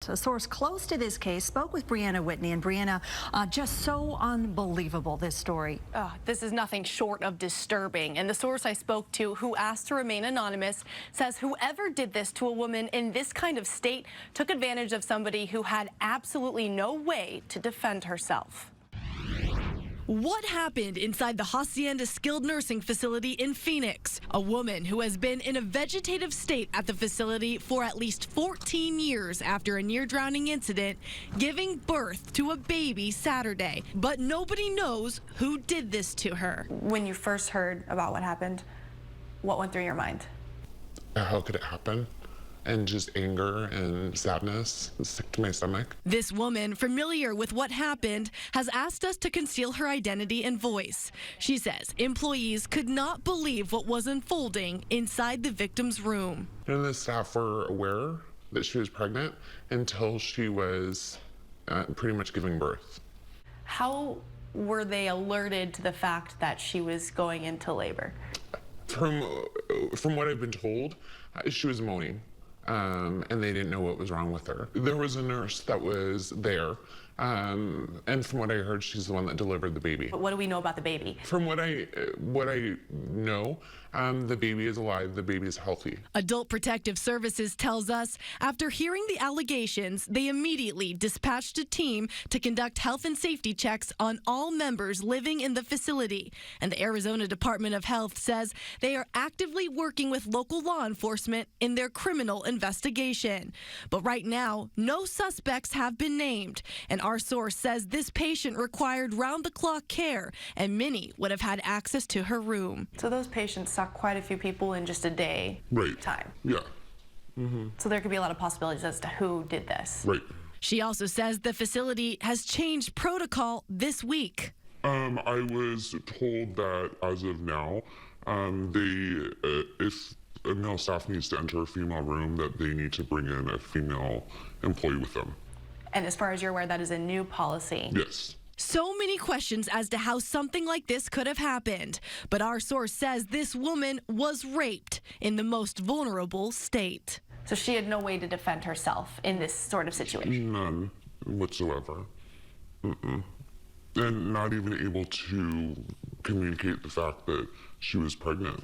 A source close to this case spoke with Brianna Whitney, and Brianna, just so unbelievable, this story. This is nothing short of disturbing, and the source I spoke to, who asked to remain anonymous, says whoever did this to a woman in this kind of state took advantage of somebody who had absolutely no way to defend herself. What happened inside the Hacienda skilled nursing facility in Phoenix? A woman who has been in a vegetative state at the facility for at least 14 years after a near-drowning incident, giving birth to a baby Saturday. But nobody knows who did this to her. When you first heard about what happened, what went through your mind? How could it happen? And just anger and sadness, sick to my stomach. This woman, familiar with what happened, has asked us to conceal her identity and voice. She says employees could not believe what was unfolding inside the victim's room. None of the staff were aware that she was pregnant until she was pretty much giving birth. How were they alerted to the fact that she was going into labor? From what I've been told, she was moaning. And they didn't know what was wrong with her. There was a nurse that was there, and from what I heard, she's the one that delivered the baby. But what do we know about the baby? From what I know, the baby is alive, the baby is healthy. Adult Protective Services tells us after hearing the allegations, they immediately dispatched a team to conduct health and safety checks on all members living in the facility. And the Arizona Department of Health says they are actively working with local law enforcement in their criminal investigation. But right now, no suspects have been named. And our source says this patient required round-the-clock care, and many would have had access to her room. So those patients saw quite a few people in just a day time. Yeah. So there could be a lot of possibilities as to who did this. Right. She also says the facility has changed protocol this week. I was told that as of now, if a male staff needs to enter a female room, that they need to bring in a female employee with them. And as far as you're aware, that is a new policy? Yes. So many questions as to how something like this could have happened. But our source says this woman was raped in the most vulnerable state. So she had no way to defend herself in this sort of situation? None whatsoever. And not even able to communicate the fact that she was pregnant.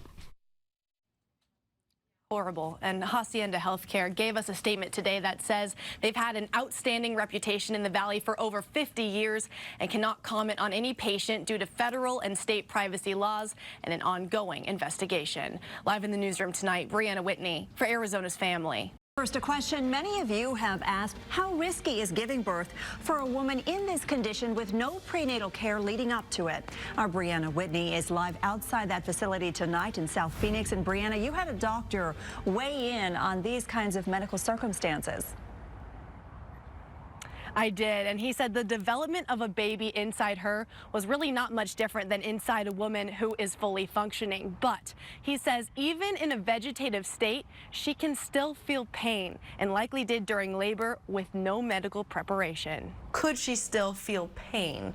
Horrible. And Hacienda Healthcare gave us a statement today that says they've had an outstanding reputation in the Valley for over 50 years and cannot comment on any patient due to federal and state privacy laws and an ongoing investigation. Live in the newsroom tonight, Brianna Whitney for Arizona's Family. First, a question many of you have asked: how risky is giving birth for a woman in this condition with no prenatal care leading up to it? Our Brianna Whitney is live outside that facility tonight in South Phoenix. And Brianna, you had a doctor weigh in on these kinds of medical circumstances. I did, and he said the development of a baby inside her was really not much different than inside a woman who is fully functioning. But he says even in a vegetative state, she can still feel pain, and likely did during labor with no medical preparation. Could she still feel pain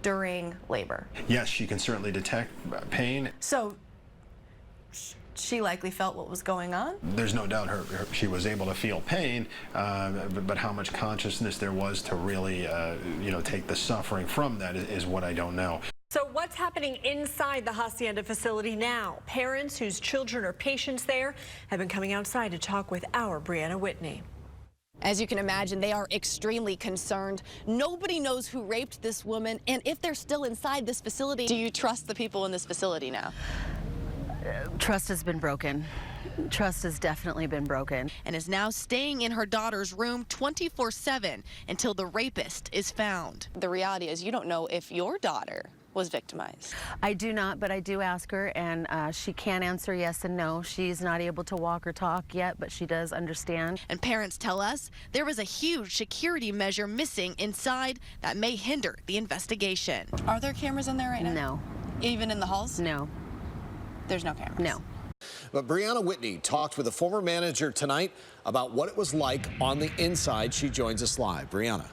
during labor? Yes, she can certainly detect pain. So she likely felt what was going on? There's no doubt she was able to feel pain, but how much consciousness there was to really, take the suffering from that is what I don't know. So what's happening inside the Hacienda facility now? Parents whose children are patients there have been coming outside to talk with our Brianna Whitney. As you can imagine, they are extremely concerned. Nobody knows who raped this woman, and if they're still inside this facility, do you trust the people in this facility now? Trust has been broken. Trust has definitely been broken. And is now staying in her daughter's room 24/7 until the rapist is found. The reality is you don't know if your daughter was victimized. I do not, but I do ask her, and she can answer yes and no. She's not able to walk or talk yet, but she does understand. And parents tell us there was a huge security measure missing inside that may hinder the investigation. Are there cameras in there right now? No. Even in the halls? No. There's no cameras? No. But Brianna Whitney talked with a former manager tonight about what it was like on the inside. She joins us live. Brianna.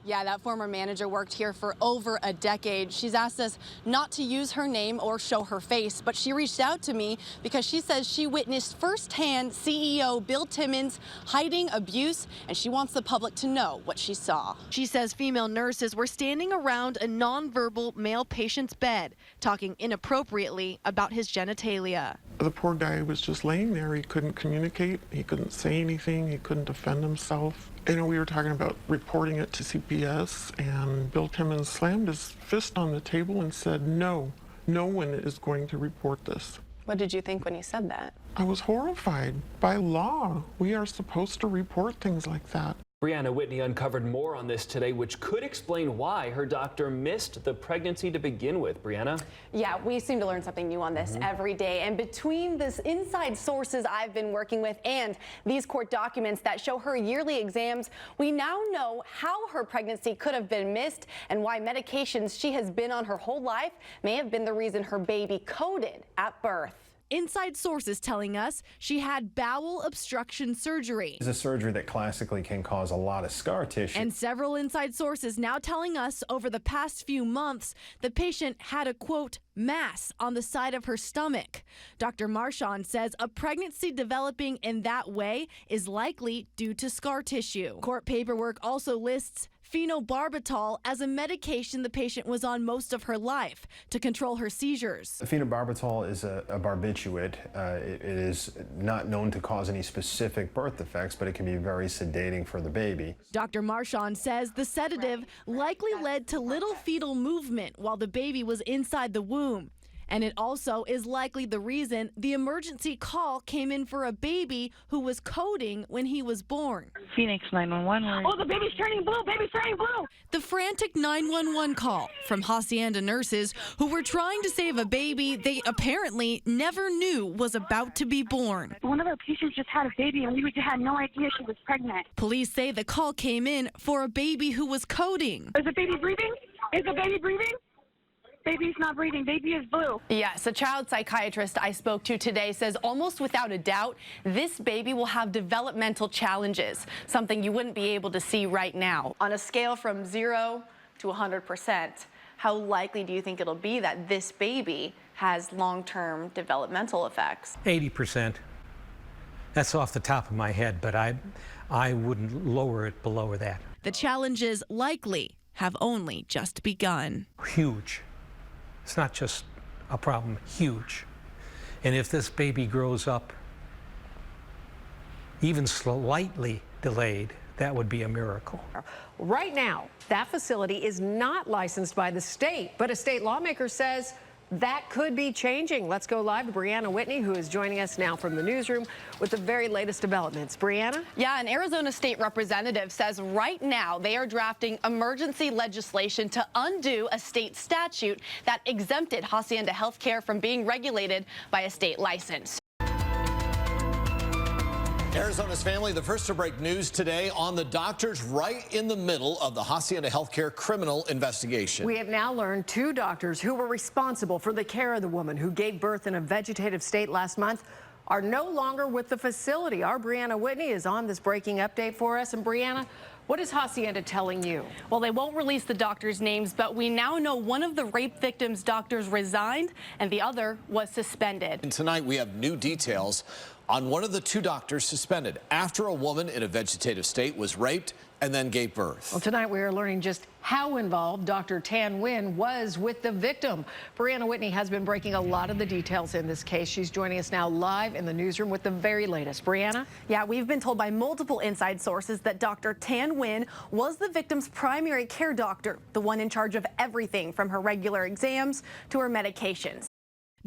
Yeah, that former manager worked here for over a decade. She's asked us not to use her name or show her face, but she reached out to me because she says she witnessed firsthand CEO Bill Timmons hiding abuse, and she wants the public to know what she saw. She says female nurses were standing around a nonverbal male patient's bed, talking inappropriately about his genitalia. The poor guy was just laying there. He couldn't communicate. He couldn't say anything. He couldn't defend himself. You know, we were talking about reporting it to CPS, and Bill Timmons slammed his fist on the table and said, no one is going to report this. What did you think when he said that? I was horrified. By law, we are supposed to report things like that. Brianna Whitney uncovered more on this today, which could explain why her doctor missed the pregnancy to begin with. Brianna? Yeah, we seem to learn something new on this every day. And between this inside sources I've been working with and these court documents that show her yearly exams, we now know how her pregnancy could have been missed and why medications she has been on her whole life may have been the reason her baby coded at birth. Inside sources telling us she had bowel obstruction surgery. It's a surgery that classically can cause a lot of scar tissue. And several inside sources now telling us over the past few months the patient had a, quote, mass on the side of her stomach. Dr. Marchand says a pregnancy developing in that way is likely due to scar tissue. Court paperwork also lists phenobarbital as a medication the patient was on most of her life to control her seizures. Phenobarbital is a barbiturate. It is not known to cause any specific birth defects, but it can be very sedating for the baby. Dr. Marchand says the sedative likely led to little fetal movement while the baby was inside the womb. And it also is likely the reason the emergency call came in for a baby who was coding when he was born. Phoenix 911. Oh, the baby's turning blue, baby's turning blue. The frantic 911 call from Hacienda nurses who were trying to save a baby they apparently never knew was about to be born. One of our patients just had a baby and we had no idea she was pregnant. Police say the call came in for a baby who was coding. Is the baby breathing? Is the baby breathing? Baby's not breathing. Baby is blue. Yes, a child psychiatrist I spoke to today says almost without a doubt, this baby will have developmental challenges, something you wouldn't be able to see right now. On a scale from 0 to 100%, how likely do you think it'll be that this baby has long-term developmental effects? 80%. That's off the top of my head, but I wouldn't lower it below that. The challenges likely have only just begun. Huge. It's not just a problem, huge. And if this baby grows up even slightly delayed, that would be a miracle. Right now, that facility is not licensed by the state, but a state lawmaker says that could be changing. Let's go live to Brianna Whitney, who is joining us now from the newsroom with the very latest developments. Brianna? Yeah, an Arizona state representative says right now they are drafting emergency legislation to undo a state statute that exempted Hacienda Healthcare from being regulated by a state license. Arizona's family, the first to break news today on the doctors right in the middle of the Hacienda Healthcare criminal investigation. We have now learned 2 doctors who were responsible for the care of the woman who gave birth in a vegetative state last month are no longer with the facility. Our Brianna Whitney is on this breaking update for us. And Brianna, what is Hacienda telling you? Well, they won't release the doctors' names, but we now know one of the rape victims' doctors resigned and the other was suspended. And tonight we have new details on one of the 2 doctors suspended after a woman in a vegetative state was raped and then gave birth. Well, tonight we are learning just how involved Dr. Tan Nguyen was with the victim. Brianna Whitney has been breaking a lot of the details in this case. She's joining us now live in the newsroom with the very latest. Brianna? Yeah, we've been told by multiple inside sources that Dr. Tan Nguyen was the victim's primary care doctor, the one in charge of everything from her regular exams to her medications.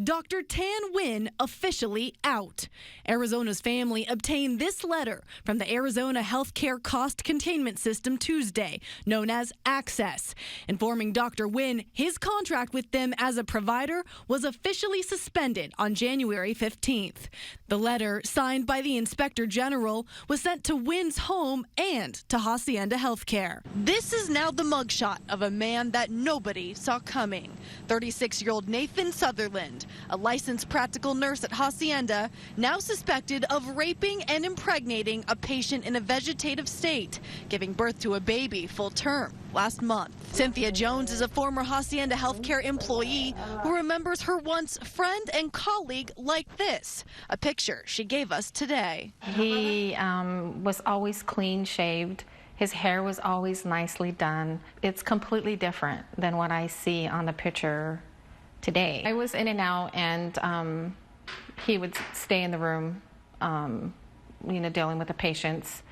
Dr. Tan Nguyen officially out. Arizona's family obtained this letter from the Arizona Healthcare Cost Containment System Tuesday, known as Access, informing Dr. Nguyen his contract with them as a provider was officially suspended on January 15th. The letter, signed by the Inspector General, was sent to Nguyen's home and to Hacienda Healthcare. This is now the mugshot of a man that nobody saw coming. 36-year-old Nathan Sutherland. a licensed practical nurse at Hacienda, now suspected of raping and impregnating a patient in a vegetative state, giving birth to a baby full term last month. Cynthia Jones is a former Hacienda Healthcare employee who remembers her once friend and colleague like this, a picture she gave us today. He was always clean shaved. His hair was always nicely done. It's completely different than what I see on the picture today. I was in and out, and he would stay in the room, dealing with the patients.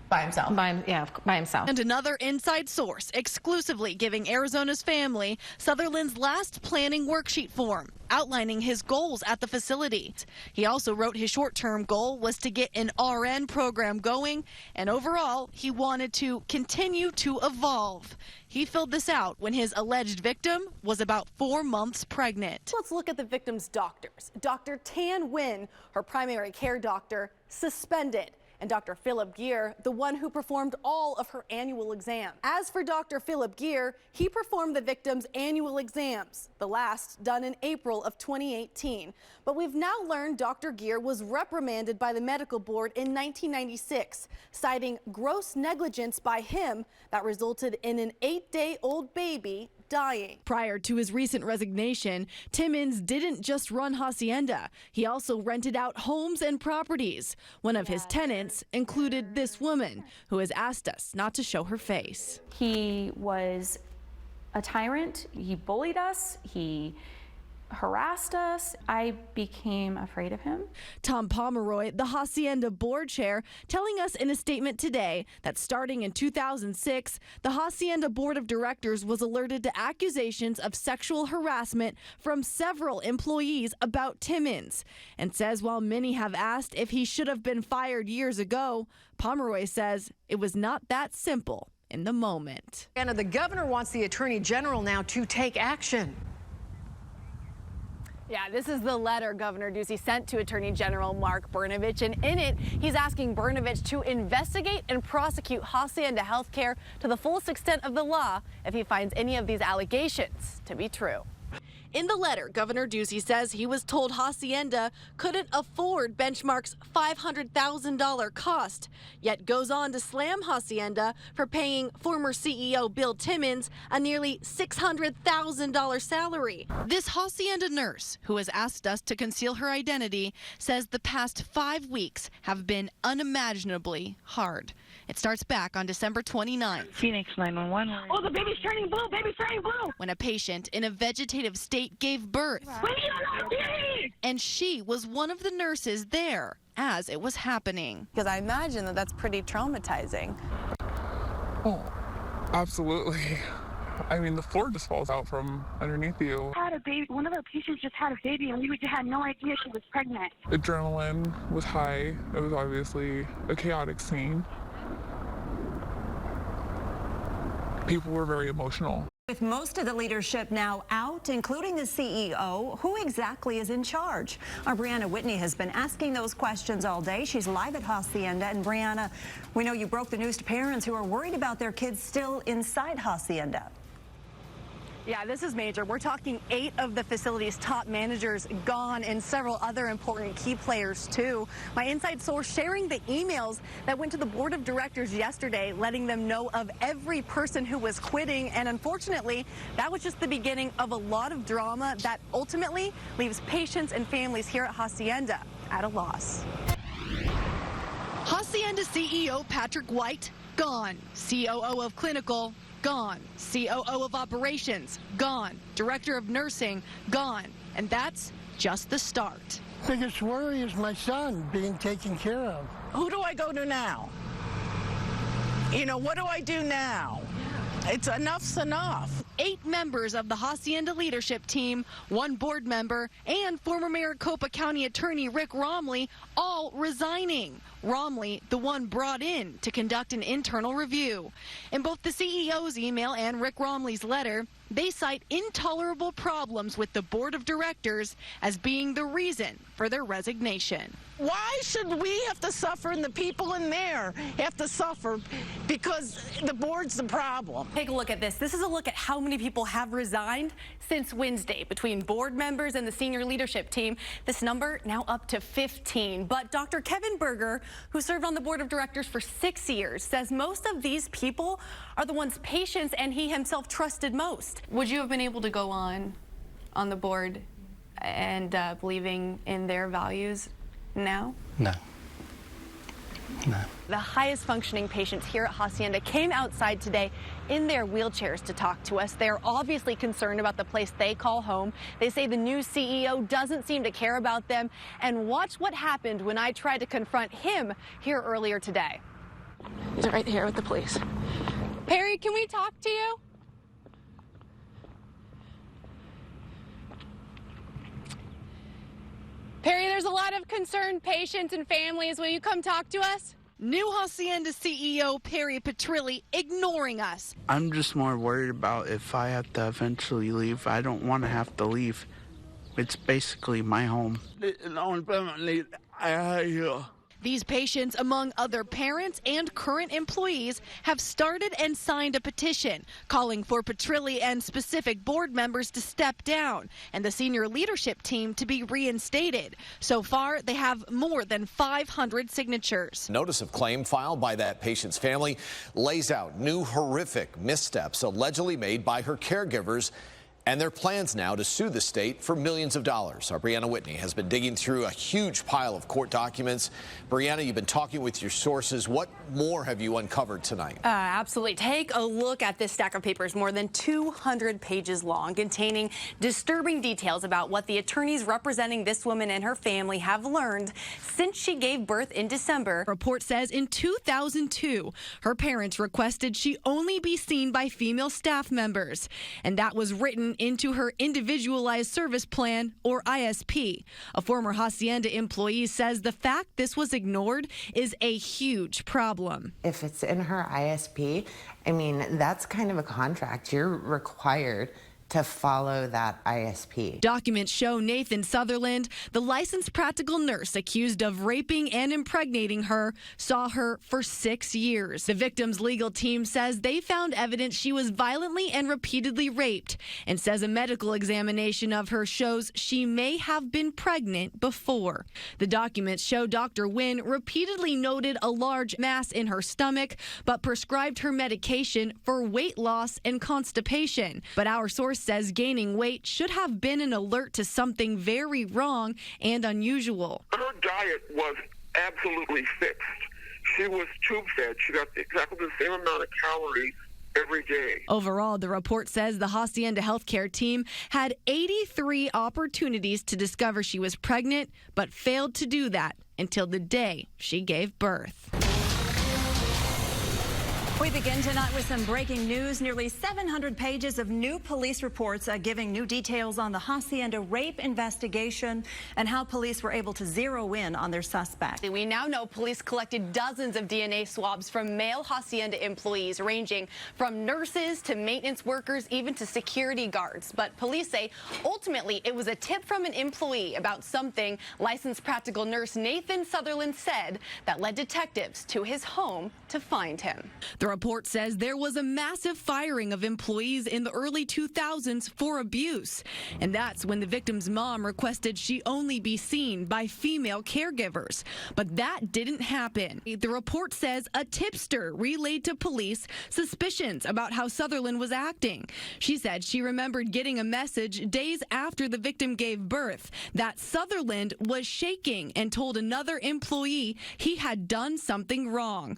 By himself? By himself. And another inside source exclusively giving Arizona's family Sutherland's last planning worksheet form, outlining his goals at the facility. He also wrote his short-term goal was to get an RN program going, and overall, he wanted to continue to evolve. He filled this out when his alleged victim was about 4 months pregnant. Let's look at the victim's doctors. Dr. Tan Nguyen, her primary care doctor, suspended. And Dr. Philip Gear, the one who performed all of her annual exams. As for Dr. Philip Gear, he performed the victim's annual exams, the last done in April of 2018. But we've now learned Dr. Gear was reprimanded by the medical board in 1996, citing gross negligence by him that resulted in an 8-day-old baby dying. Prior to his recent resignation, Timmons didn't just run Hacienda. He also rented out homes and properties. One of his tenants included this woman, who has asked us not to show her face. He was a tyrant. He bullied us. He harassed us. I became afraid of him. Tom Pomeroy, the Hacienda board chair, telling us in a statement today that starting in 2006, the Hacienda board of directors was alerted to accusations of sexual harassment from several employees about Timmons, and says while many have asked if he should have been fired years ago, Pomeroy says it was not that simple in the moment. Anna, the governor wants the attorney general now to take action. Yeah, this is the letter Governor Ducey sent to Attorney General Mark Brnovich, and in it, he's asking Brnovich to investigate and prosecute Hacienda Healthcare to the fullest extent of the law if he finds any of these allegations to be true. In the letter, Governor Ducey says he was told Hacienda couldn't afford Benchmark's $500,000 cost, yet goes on to slam Hacienda for paying former CEO Bill Timmons a nearly $600,000 salary. This Hacienda nurse, who has asked us to conceal her identity, says the past 5 weeks have been unimaginably hard. It starts back on December 29th. Phoenix 911. Oh, the baby's turning blue. Baby's turning blue. When a patient in a vegetative state gave birth. And she was one of the nurses there as it was happening. Because I imagine that that's pretty traumatizing. Oh, absolutely. I mean, the floor just falls out from underneath you. Had a baby. One of our patients just had a baby, and we had no idea she was pregnant. Adrenaline was high. It was obviously a chaotic scene. People were very emotional. With most of the leadership now out, including the CEO, who exactly is in charge? Our Brianna Whitney has been asking those questions all day. She's live at Hacienda. And Brianna, we know you broke the news to parents who are worried about their kids still inside Hacienda. Yeah, this is major. We're talking 8 of the facility's top managers gone and several other important key players, too. My inside source sharing the emails that went to the board of directors yesterday, letting them know of every person who was quitting. And unfortunately, that was just the beginning of a lot of drama that ultimately leaves patients and families here at Hacienda at a loss. Hacienda CEO Patrick White, gone. COO of Clinical, gone. COO of Operations, gone. Director of Nursing, gone. And that's just the start. Biggest worry is my son being taken care of. Who do I go to now? You know, what do I do now? It's enough's enough. 8 members of the Hacienda leadership team, 1 board member, and former Maricopa County Attorney Rick Romley all resigning. Romley, the one brought in to conduct an internal review. In both the CEO's email and Rick Romley's letter, they cite intolerable problems with the board of directors as being the reason for their resignation. Why should we have to suffer and the people in there have to suffer because the board's the problem? Take a look at this. This is a look at how many people have resigned since Wednesday between board members and the senior leadership team. This number now up to 15. But Dr. Kevin Berger, who served on the board of directors for 6 years, says most of these people are the ones patients and he himself trusted most. Would you have been able to go on the board and believing in their values now? No. No. The highest functioning patients here at Hacienda came outside today in their wheelchairs to talk to us. They're obviously concerned about the place they call home. They say the new CEO doesn't seem to care about them. And watch what happened when I tried to confront him here earlier today. He's right here with the police. Perry, can we talk to you? Perry, there's a lot of concerned patients and families. Will you come talk to us? New Hacienda CEO Perry Petrilli ignoring us. I'm just more worried about if I have to eventually leave. I don't want to have to leave. It's basically my home. These patients, among other parents and current employees, have started and signed a petition calling for Petrilli and specific board members to step down and the senior leadership team to be reinstated. So far, they have more than 500 signatures. Notice of claim filed by that patient's family lays out new horrific missteps allegedly made by her caregivers and their plans now to sue the state for millions of dollars. Our Brianna Whitney has been digging through a huge pile of court documents. Brianna, you've been talking with your sources. What more have you uncovered tonight? Absolutely. Take a look at this stack of papers, more than 200 pages long, containing disturbing details about what the attorneys representing this woman and her family have learned since she gave birth in December. Report says in 2002, her parents requested she only be seen by female staff members, and that was written into her Individualized Service Plan, or ISP. A former Hacienda employee says the fact this was ignored is a huge problem. If it's in her ISP, I mean, that's kind of a contract. You're required to follow that ISP. Documents show Nathan Sutherland, the licensed practical nurse accused of raping and impregnating her, saw her for 6 years. The victim's legal team says they found evidence she was violently and repeatedly raped and says a medical examination of her shows she may have been pregnant before. The documents show Dr. Wynn repeatedly noted a large mass in her stomach, but prescribed her medication for weight loss and constipation. But our source says gaining weight should have been an alert to something very wrong and unusual. Her diet was absolutely fixed. She was tube fed. She got exactly the same amount of calories every day. Overall, the report says the Hacienda Healthcare team had 83 opportunities to discover she was pregnant, but failed to do that until the day she gave birth. We begin tonight with some breaking news. Nearly 700 pages of new police reports giving new details on the Hacienda rape investigation and how police were able to zero in on their suspect. We now know police collected dozens of DNA swabs from male Hacienda employees, ranging from nurses to maintenance workers, even to security guards. But police say ultimately it was a tip from an employee about something licensed practical nurse Nathan Sutherland said that led detectives to his home to find him. The report says there was a massive firing of employees in the early 2000s for abuse. And that's when the victim's mom requested she only be seen by female caregivers. But that didn't happen. The report says a tipster relayed to police suspicions about how Sutherland was acting. She said she remembered getting a message days after the victim gave birth that Sutherland was shaking and told another employee he had done something wrong.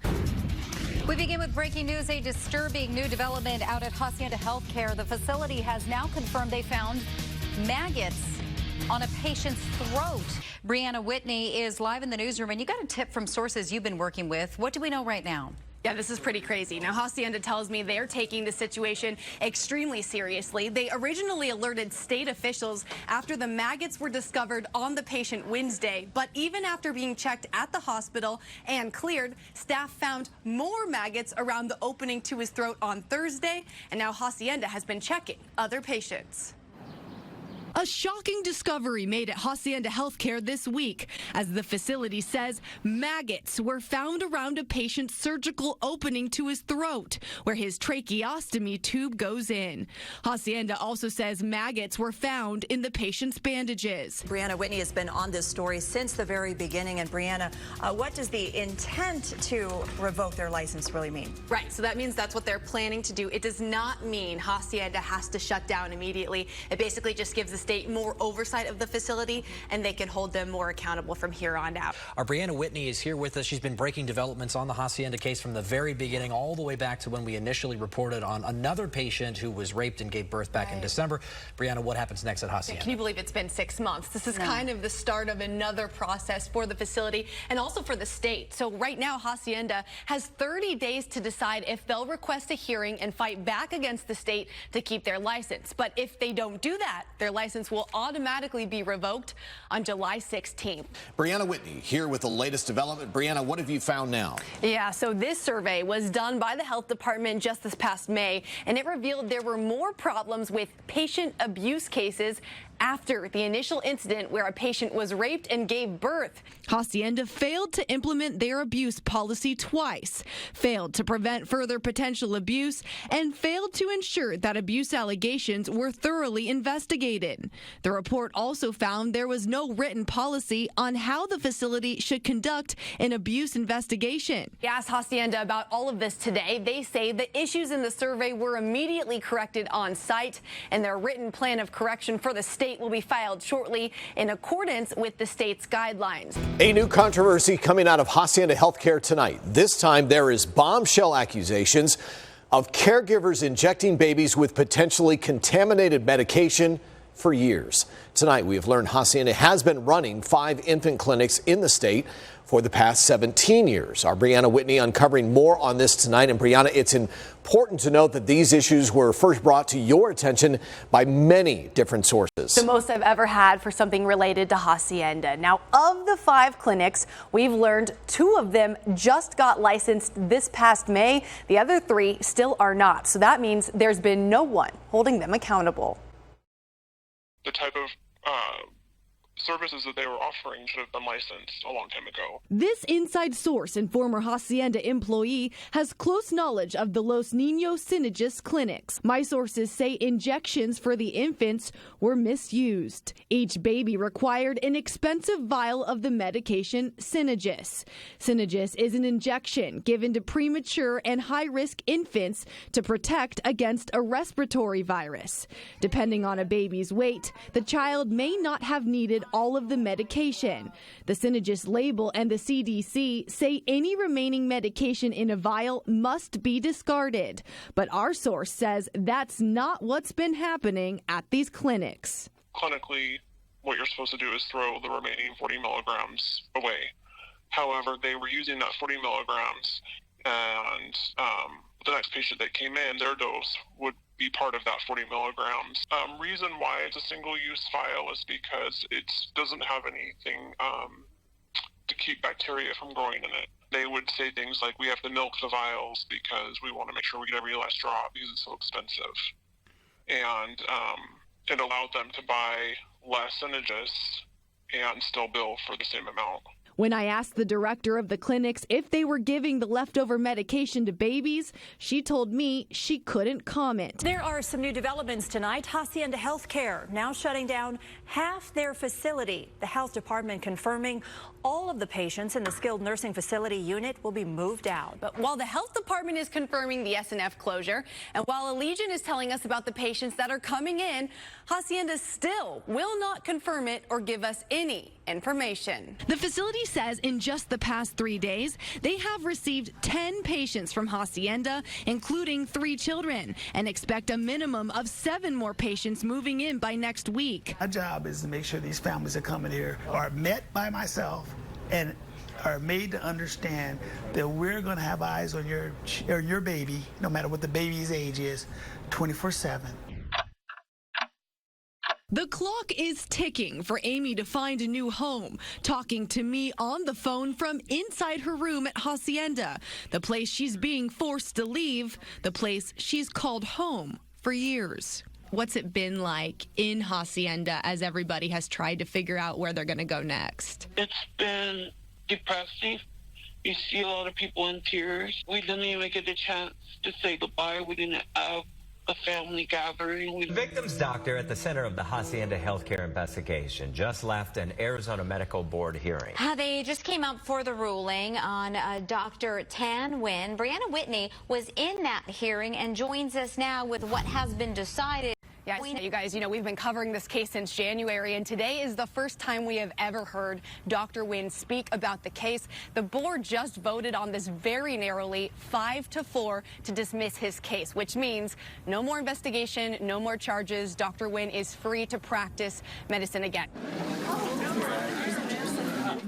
We begin with breaking news, a disturbing new development out at Hacienda Healthcare. The facility has now confirmed they found maggots on a patient's throat. Brianna Whitney is live in the newsroom, and you got a tip from sources you've been working with. What do we know right now? Yeah, this is pretty crazy. Now, Hacienda tells me they're taking the situation extremely seriously. They originally alerted state officials after the maggots were discovered on the patient Wednesday. But even after being checked at the hospital and cleared, staff found more maggots around the opening to his throat on Thursday. And now Hacienda has been checking other patients. A shocking discovery made at Hacienda Healthcare this week, as the facility says maggots were found around a patient's surgical opening to his throat, where his tracheostomy tube goes in. Hacienda also says maggots were found in the patient's bandages. Brianna Whitney has been on this story since the very beginning. And Brianna, what does the intent to revoke their license really mean? Right, so that means that's what they're planning to do. It does not mean Hacienda has to shut down immediately. It basically just gives the state more oversight of the facility, and they can hold them more accountable from here on out. Our Brianna Whitney is here with us. She's been breaking developments on the Hacienda case from the very beginning, all the way back to when we initially reported on another patient who was raped and gave birth back in December. Brianna, what happens next at Hacienda? Can you believe it's been 6 months? This is kind of the start of another process for the facility and also for the state. So right now, Hacienda has 30 days to decide if they'll request a hearing and fight back against the state to keep their license. But if they don't do that, their license will automatically be revoked on July 16th. Brianna Whitney here with the latest development. Brianna, what have you found now? Yeah, so this survey was done by the health department just this past May, and it revealed there were more problems with patient abuse cases after the initial incident where a patient was raped and gave birth. Hacienda failed to implement their abuse policy twice, failed to prevent further potential abuse, and failed to ensure that abuse allegations were thoroughly investigated. The report also found there was no written policy on how the facility should conduct an abuse investigation. We asked Hacienda about all of this today. They say the issues in the survey were immediately corrected on site, and their written plan of correction for the state will be filed shortly in accordance with the state's guidelines. A new controversy coming out of Hacienda Healthcare tonight. This time there is bombshell accusations of caregivers injecting babies with potentially contaminated medication for years. Tonight we have learned Hacienda has been running 5 infant clinics in the state for the past 17 years. Our Brianna Whitney uncovering more on this tonight. And Brianna, it's important to note that these issues were first brought to your attention by many different sources. The most I've ever had for something related to Hacienda. Now, of the 5 clinics, we've learned 2 of them just got licensed this past May. The other 3 still are not. So that means there's been no one holding them accountable. The type of services that they were offering should have been licensed a long time ago. This inside source and former Hacienda employee has close knowledge of the Los Niños Synagis clinics. My sources say injections for the infants were misused. Each baby required an expensive vial of the medication Synagis. Synagis is an injection given to premature and high-risk infants to protect against a respiratory virus. Depending on a baby's weight, the child may not have needed all of the medication. The Synagis label and the CDC say any remaining medication in a vial must be discarded. But our source says that's not what's been happening at these clinics. Clinically, what you're supposed to do is throw the remaining 40 milligrams away. However, they were using that 40 milligrams, and the next patient that came in, their dose would be part of that 40 milligrams. Reason why it's a single-use vial is because it doesn't have anything to keep bacteria from growing in it. They would say things like, we have to milk the vials because we want to make sure we get every last drop because it's so expensive. And it allowed them to buy less Synagis and still bill for the same amount. When I asked the director of the clinics if they were giving the leftover medication to babies, she told me she couldn't comment. There are some new developments tonight. Hacienda Healthcare now shutting down half their facility. The health department confirming all of the patients in the skilled nursing facility unit will be moved out. But while the health department is confirming the SNF closure, and while Allegiant is telling us about the patients that are coming in, Hacienda still will not confirm it or give us any information. The facility says in just the past 3 days, they have received 10 patients from Hacienda, including 3 children, and expect a minimum of 7 more patients moving in by next week. My job is to make sure these families that come in here are met by myself and are made to understand that we're going to have eyes on your baby, no matter what the baby's age is, 24/7. The clock is ticking for Amy to find a new home, talking to me on the phone from inside her room at Hacienda, the place she's being forced to leave, the place she's called home for years. What's it been like in Hacienda as everybody has tried to figure out where they're going to go next? It's been depressing. You see a lot of people in tears. We didn't even get the chance to say goodbye. We didn't have a family gathering. The victim's doctor at the center of the Hacienda Healthcare investigation just left an Arizona Medical Board hearing. They just came up for the ruling on Dr. Tan Nguyen. Brianna Whitney was in that hearing and joins us now with what has been decided. Yes, you guys, we've been covering this case since January, and today is the first time we have ever heard Dr. Nguyen speak about the case. The board just voted on this very narrowly, 5-4, to dismiss his case, which means no more investigation, no more charges. Dr. Nguyen is free to practice medicine again.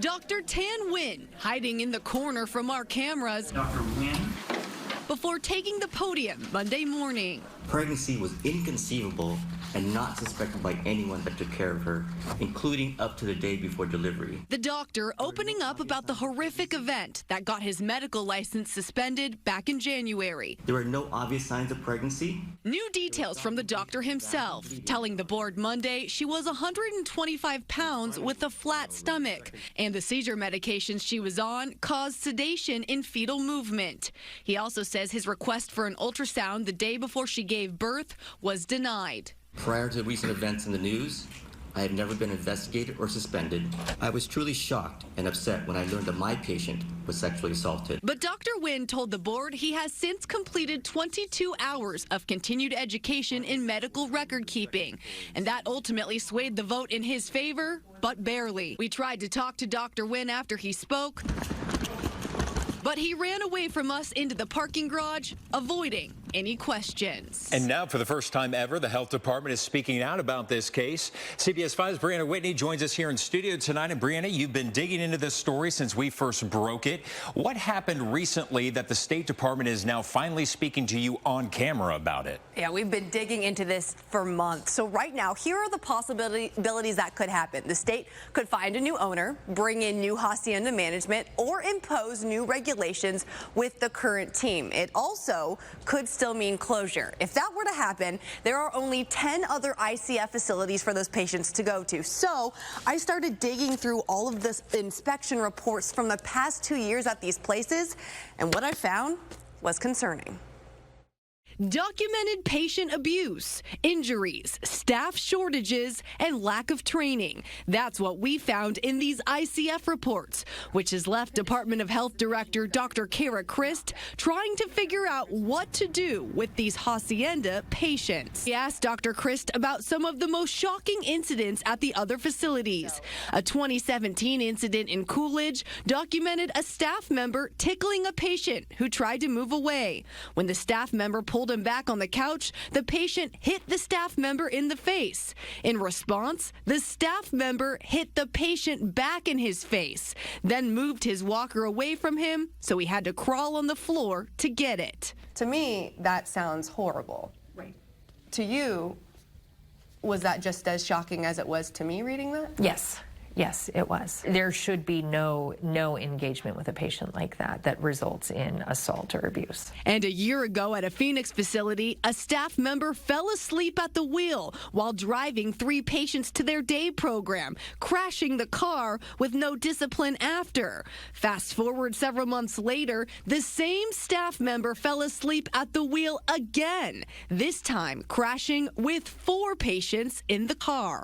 Dr. Tan Nguyen hiding in the corner from our cameras. Dr. Nguyen. Before taking the podium Monday morning. Pregnancy was inconceivable and not suspected by anyone that took care of her, including up to the day before delivery. The doctor opening up about the horrific event that got his medical license suspended back in January. There were no obvious signs of pregnancy. New details from the doctor himself, telling the board Monday she was 125 pounds with a flat stomach, and the seizure medications she was on caused sedation in fetal movement. He also says his request for an ultrasound the day before she gave birth was denied. Prior to recent events in the news, I have never been investigated or suspended. I was truly shocked and upset when I learned that my patient was sexually assaulted. But Dr. Nguyen told the board he has since completed 22 hours of continued education in medical record keeping, and that ultimately swayed the vote in his favor, but barely. We tried to talk to Dr. Nguyen after he spoke, but he ran away from us into the parking garage, avoiding any questions. And now, for the first time ever, the health department is speaking out about this case. CBS 5's Brianna Whitney joins us here in studio tonight. And Brianna, you've been digging into this story since we first broke it. What happened recently that the State Department is now finally speaking to you on camera about it? Yeah, we've been digging into this for months. So right now, here are the possibilities that could happen. The state could find a new owner, bring in new hacienda management, or impose new regulations with the current team. It also could still mean closure. If that were to happen, there are only 10 other ICF facilities for those patients to go to. So I started digging through all of the inspection reports from the past 2 years at these places, and what I found was concerning. Documented patient abuse, injuries, staff shortages, and lack of training. That's what we found in these ICF reports, which has left Department of Health Director Dr. Kara Christ trying to figure out what to do with these hacienda patients. We asked Dr. Christ about some of the most shocking incidents at the other facilities. A 2017 incident in Coolidge documented a staff member tickling a patient who tried to move away. When the staff member pulled him back on the couch, the patient hit the staff member in the face. In response, the staff member hit the patient back in his face, then moved his walker away from him, so he had to crawl on the floor to get it. To me, that sounds horrible. Right. To you, was that just as shocking as it was to me reading that? Yes, it was. There should be no engagement with a patient like that results in assault or abuse. And a year ago at a Phoenix facility, a staff member fell asleep at the wheel while driving 3 patients to their day program, crashing the car with no discipline after. Fast forward several months later, the same staff member fell asleep at the wheel again, this time crashing with 4 patients in the car.